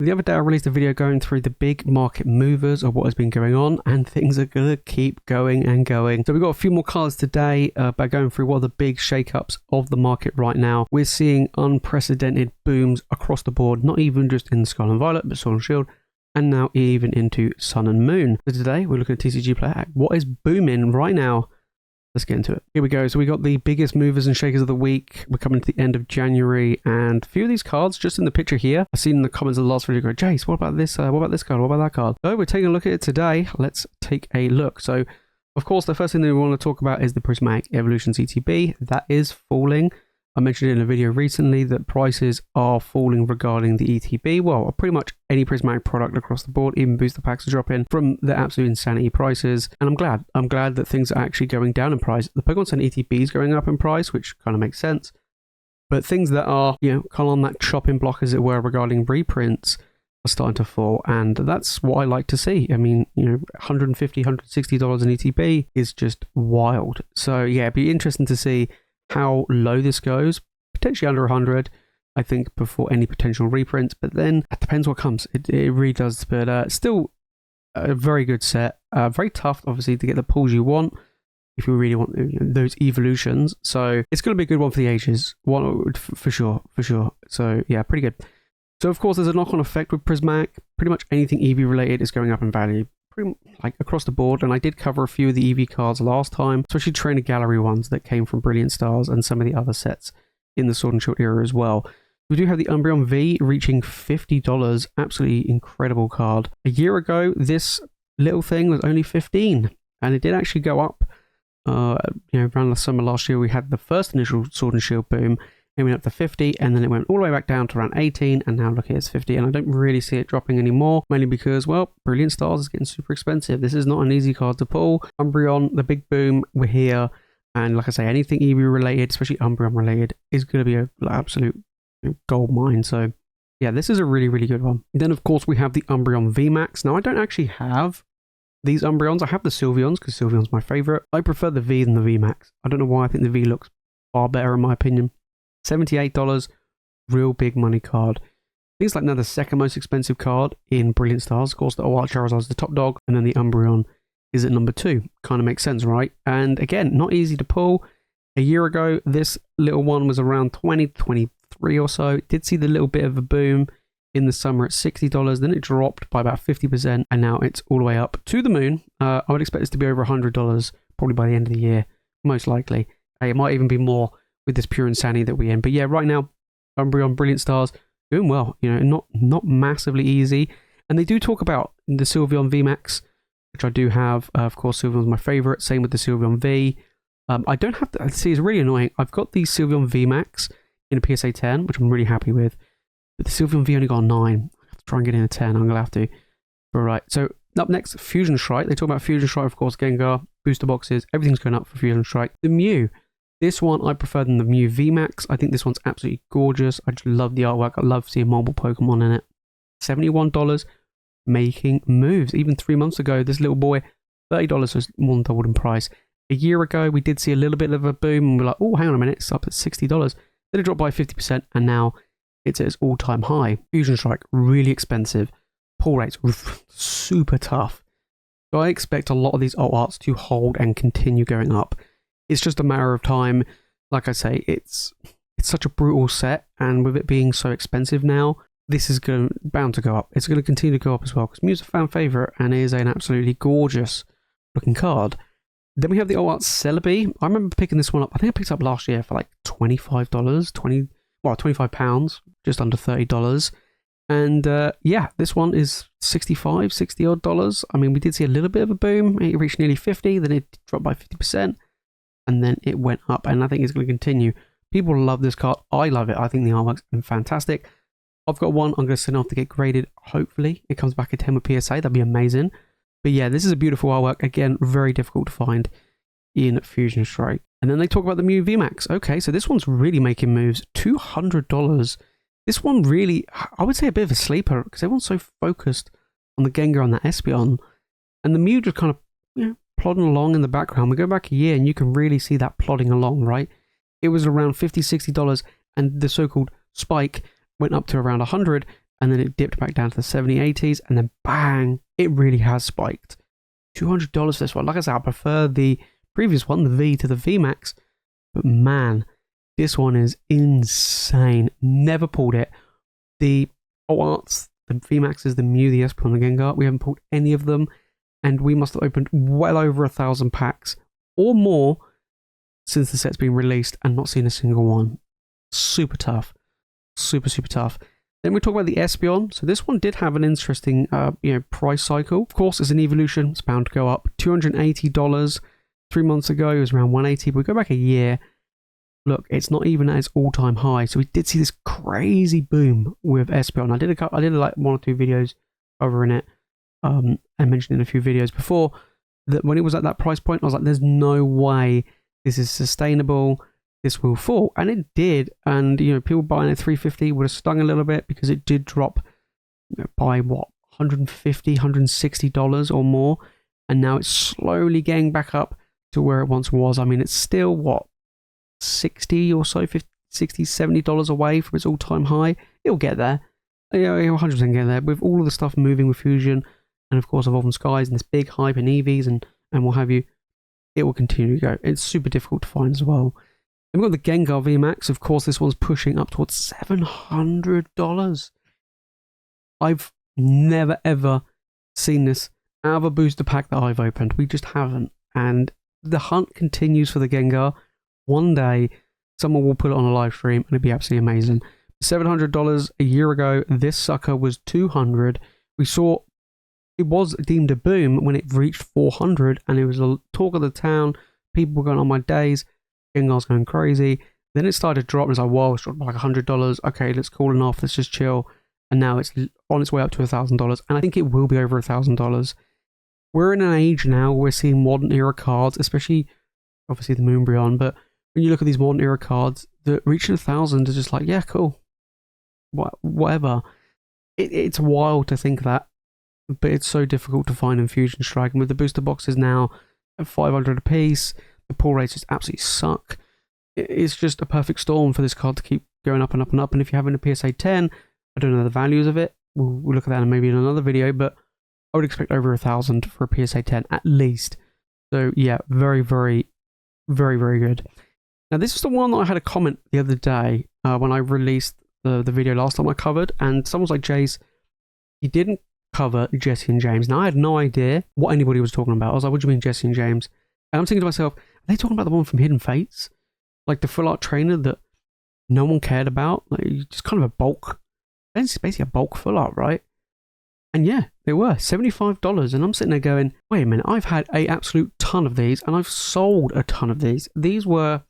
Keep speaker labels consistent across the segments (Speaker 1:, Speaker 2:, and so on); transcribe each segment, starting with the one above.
Speaker 1: The other day I released a video going through the big market movers of what has been going on, and things are going to keep going and going. So we've got a few more cards today by going through what are the big shakeups of the market right now. We're seeing unprecedented booms across the board, not even just in Scarlet and Violet, but Sword and Shield, and now even into Sun and Moon. So today we're looking at TCG Player Hack. What is booming right now? Let's get into it. Here we go. So we got the biggest movers and shakers of the week. We're coming to the end of January, and a few of these cards just in the picture here. I've seen in the comments of the last video go, Jace, what about this? What about this card? What about that card? So we're taking a look at it today. Let's take a look. So of course, the first thing that we want to talk about is the Prismatic Evolution CTB. That is falling. I mentioned in a video recently that prices are falling regarding the ETB. Well, pretty much any Prismatic product across the board, even booster packs are dropping from the absolute insanity prices. And I'm glad. I'm glad that things are actually going down in price. The Pokemon Center ETB is going up in price, which kind of makes sense. But things that are, kind of on that chopping block, as it were, regarding reprints are starting to fall. And that's what I like to see. I mean, $150, $160 in ETB is just wild. So yeah, it'd be interesting to see how low this goes, potentially under 100, I think, before any potential reprints. But then it depends what comes. It really does. But still a very good set. Very tough, obviously, to get the pulls you want if you really want those evolutions. So it's going to be a good one for the ages. One for sure. So yeah, pretty good. So of course, there's a knock-on effect with Prismatic. Pretty much anything EV related is going up in value, like across the board. And I did cover a few of the EV cards last time, especially Trainer Gallery ones that came from Brilliant Stars and some of the other sets in the Sword and Shield era as well. We do have the Umbreon V reaching $50. Absolutely incredible card. A year ago, this little thing was only $15, and it did actually go up. Around the summer last year, we had the first initial Sword and Shield boom. It went up to 50, and then it went all the way back down to around 18, and now look, it's 50, and I don't really see it dropping anymore, mainly because, well, Brilliant Stars is getting super expensive. This is not an easy card to pull. Umbreon, the big boom, we're here, and like I say, anything EV related, especially Umbreon related, is going to be an absolute gold mine. So yeah, this is a really, really good one. Then of course we have the Umbreon VMAX. Now I don't actually have these Umbreons. I have the Sylveons because Sylveon's my favorite. I prefer the V than the VMAX. I don't know why. I think the V looks far better in my opinion. $78, real big money card. I think it's like now the second most expensive card in Brilliant Stars. Of course, the Wild Charizard is the top dog, and then the Umbreon is at number 2. Kind of makes sense, right? And again, not easy to pull. A year ago, this little one was around 20, 23 or so. It did see the little bit of a boom in the summer at $60. Then it dropped by about 50%, and now it's all the way up to the moon. I would expect this to be over $100 probably by the end of the year, most likely. It might even be more with this pure insanity that we're in. But yeah, right now, Umbreon Brilliant Stars doing well. Not massively easy. And they do talk about the Sylveon VMAX, which I do have. Of course, Sylveon's my favorite. Same with the Sylveon V. I don't have to see. It's really annoying. I've got the Sylveon VMAX in a PSA 10, which I'm really happy with. But the Sylveon V only got a 9. I have to try and get in a 10. I'm gonna have to. All right. So up next, Fusion Strike. They talk about Fusion Strike, of course. Gengar, booster boxes, everything's going up for Fusion Strike. The Mew. This one I prefer than the Mew VMAX. I think this one's absolutely gorgeous. I just love the artwork. I love seeing mobile Pokemon in it. $71, making moves. Even 3 months ago, this little boy, $30 was more than doubled in price. A year ago, we did see a little bit of a boom, and we're like, oh, hang on a minute, it's up at $60. Then it dropped by 50%, and now it's at its all-time high. Fusion Strike, really expensive. Pull rates, super tough. So I expect a lot of these alt arts to hold and continue going up. It's just a matter of time. Like I say, it's such a brutal set, and with it being so expensive now, this is bound to go up. It's going to continue to go up as well, because Mew's a fan favorite and is an absolutely gorgeous looking card. Then we have the alt art Celebi. I remember picking this one up. I think I picked it up last year for like $25, £25, just under $30. And yeah, this one is $65, $60 odd. I mean, we did see a little bit of a boom. It reached nearly 50, then it dropped by 50%. And then it went up, and I think it's going to continue. People love this card. I love it. I think the artwork's been fantastic. I've got one I'm going to send off to get graded. Hopefully, it comes back at 10 with PSA. That'd be amazing. But yeah, this is a beautiful artwork. Again, very difficult to find in Fusion Strike. And then they talk about the Mew VMAX. Okay, so this one's really making moves. $200. This one really, I would say a bit of a sleeper, because everyone's so focused on the Gengar and that Espeon. And the Mew just kind of, plodding along in the background. We go back a year and you can really see that plodding along, right? It was around $50, $60, and the so-called spike went up to around $100, and then it dipped back down to the 70s, 80s, and then bang, it really has spiked. $200 for this one. Like I said, I prefer the previous one, the V to the VMAX, but man, this one is insane. Never pulled it. The Arts, the VMAXs, the Mew, the Espeon, the Gengar, we haven't pulled any of them, and we must have opened well over 1,000 packs or more since the set's been released and not seen a single one. Super tough. Super tough. Then we talk about the Espeon. So this one did have an interesting price cycle. Of course, it's an evolution. It's bound to go up. $280 3 months ago. It was around $180. But we go back a year. Look, it's not even at its all-time high. So we did see this crazy boom with Espeon. I did like 1 or 2 videos covering it. I mentioned in a few videos before that when it was at that price point, I was like, there's no way this is sustainable. This will fall, and it did. And people buying at $350 would have stung a little bit because it did drop by what, $150, $160 or more, and now it's slowly getting back up to where it once was. I mean, it's still what, 60 or so, 50, $60, $70 away from its all-time high. It'll get there. It'll 100% get there with all of the stuff moving with Fusion, and of course Evolving Skies and this big hype in EVs and what have you. It will continue to go. It's super difficult to find as well. Then we've got the Gengar VMAX. Of course, this one's pushing up towards $700. I've never ever seen this out of a booster pack that I've opened. We just haven't. And the hunt continues for the Gengar. One day, someone will put it on a live stream and it'll be absolutely amazing. $700 a year ago, this sucker was $200. We saw it was deemed a boom when it reached $400, and it was a talk of the town. People were going, on my days. Gengar's going crazy. Then it started to drop. And it's like, whoa, it's dropped by like $100. Okay, let's call it off. Let's just chill. And now it's on its way up to $1,000. And I think it will be over $1,000. We're in an age now where we're seeing modern era cards, especially obviously the Moonbryon. But when you look at these modern era cards, that reaching 1,000 is just like, yeah, cool. Whatever. It's wild to think that. But it's so difficult to find in Fusion Strike. And with the booster boxes now at 500 a piece, the pull rates just absolutely suck. It's just a perfect storm for this card to keep going up and up and up. And if you're having a PSA 10, I don't know the values of it. We'll look at that maybe in another video, but I would expect over 1,000 for a PSA 10 at least. So yeah, very, very, very, very good. Now this is the one that I had a comment the other day when I released the video last time I covered, and someone was like, Jace, you didn't cover Jesse and James. Now I had no idea what anybody was talking about. I was like, what do you mean Jesse and James? And I'm thinking to myself, are they talking about the one from Hidden Fates? Like the full art trainer that no one cared about? Like just kind of a bulk. It's basically a bulk full art, right? And yeah, they were $75. And I'm sitting there going, wait a minute, I've had an absolute ton of these and I've sold a ton of these. These were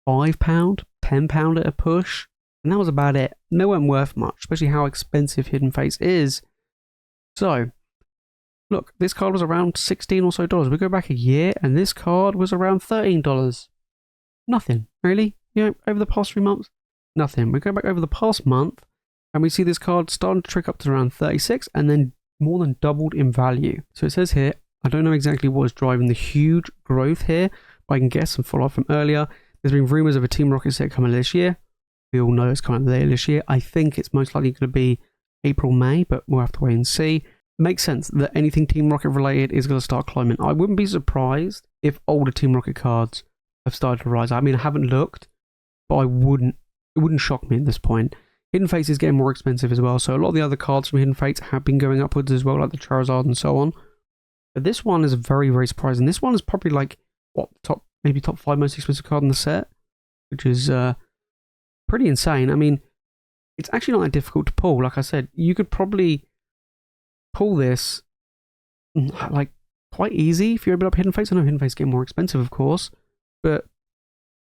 Speaker 1: £5, £10 at a push. And that was about it. They weren't worth much, especially how expensive Hidden Fates is. So, look, this card was around $16 or so. We go back a year and this card was around $13. Nothing, really. Over the past 3 months, nothing. We go back over the past month and we see this card starting to trick up to around 36 and then more than doubled in value. So it says here, I don't know exactly what is driving the huge growth here, but I can guess and follow up from earlier. There's been rumors of a Team Rocket set coming this year. We all know it's coming later this year. I think it's most likely going to be April, May, but we'll have to wait and see. It makes sense that anything Team Rocket related is going to start climbing. I wouldn't be surprised if older Team Rocket cards have started to rise. I mean, I haven't looked, but it wouldn't shock me at this point. Hidden Fates is getting more expensive as well, so a lot of the other cards from Hidden Fates have been going upwards as well, like the Charizard and so on. But this one is very, very surprising. This one is probably like, what, maybe top 5 most expensive card in the set, which is pretty insane. I mean, it's actually not that difficult to pull. Like I said, you could probably pull this like quite easy if you open up Hidden Fates. I know Hidden Fates get more expensive, of course, but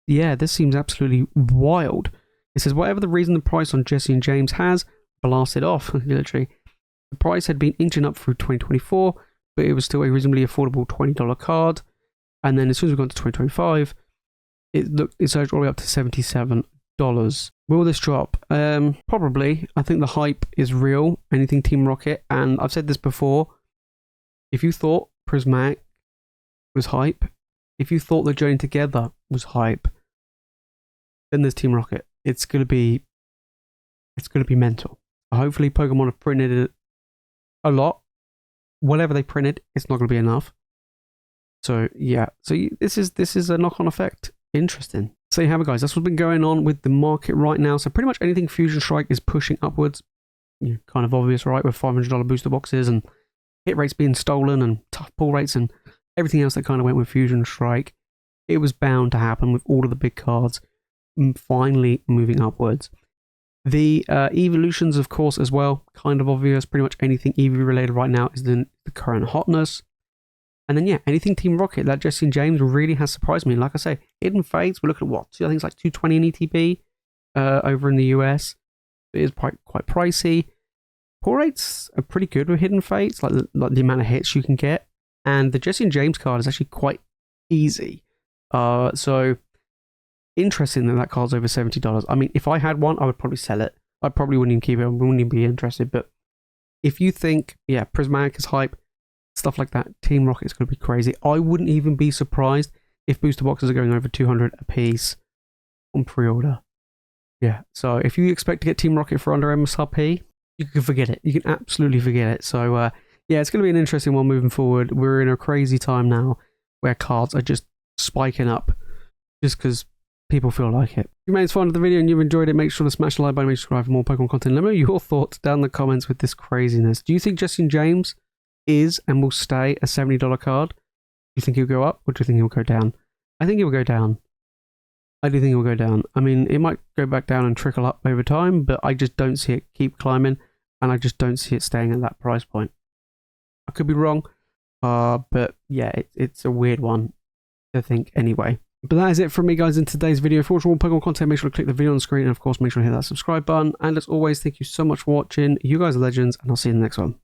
Speaker 1: yeah, this seems absolutely wild. It says, whatever the reason, the price on Jesse and James has blasted off, literally. The price had been inching up through 2024, but it was still a reasonably affordable $20 card. And then as soon as we got to 2025, it surged all the way up to $77. Will this drop? Probably. I think the hype is real. Anything Team Rocket. And I've said this before. If you thought Prismatic was hype, if you thought the Journey Together was hype, then there's Team Rocket. It's gonna be mental. Hopefully Pokemon have printed it a lot. Whatever they printed, it's not going to be enough. So yeah, so this is a knock-on effect. Interesting. So you have it, guys. That's what's been going on with the market right now. So pretty much anything Fusion Strike is pushing upwards. Kind of obvious, right? With $500 booster boxes and hit rates being stolen and tough pull rates and everything else that kind of went with Fusion Strike. It was bound to happen with all of the big cards finally moving upwards. The evolutions, of course, as well, kind of obvious. Pretty much anything EV related right now is the current hotness. And then, yeah, anything Team Rocket, that Jesse and James really has surprised me. Like I say, Hidden Fates, we're looking at what? I think it's like $220 in ETB over in the US. It is quite pricey. Pull rates are pretty good with Hidden Fates, like the amount of hits you can get. And the Jesse and James card is actually quite easy. So interesting that card's over $70. I mean, if I had one, I would probably sell it. I probably wouldn't even keep it. I wouldn't even be interested. But if you think, yeah, Prismatic is hype, stuff like that, Team Rocket's going to be crazy. I wouldn't even be surprised if booster boxes are going over 200 a piece on pre-order. Yeah, so if you expect to get Team Rocket for under MSRP, you can forget it. You can absolutely forget it. So yeah, it's going to be an interesting one moving forward. We're in a crazy time now where cards are just spiking up just because people feel like it. If you made fun of the video and you've enjoyed it, make sure to smash the like button, make sure to subscribe for more Pokemon content. Let me know your thoughts down in the comments with this craziness. Do you think Jesse and James is and will stay a $70 card? Do you think he'll go up or do you think he'll go down? I think he'll go down. I do think it will go down. I mean, it might go back down and trickle up over time, but I just don't see it keep climbing, and I just don't see it staying at that price point. I could be wrong, but yeah, it's a weird one to think anyway. But that is it from me, guys, in today's video. If you want more Pokemon content, make sure to click the video on the screen, and of course, make sure to hit that subscribe button. And as always, thank you so much for watching. You guys are legends, and I'll see you in the next one.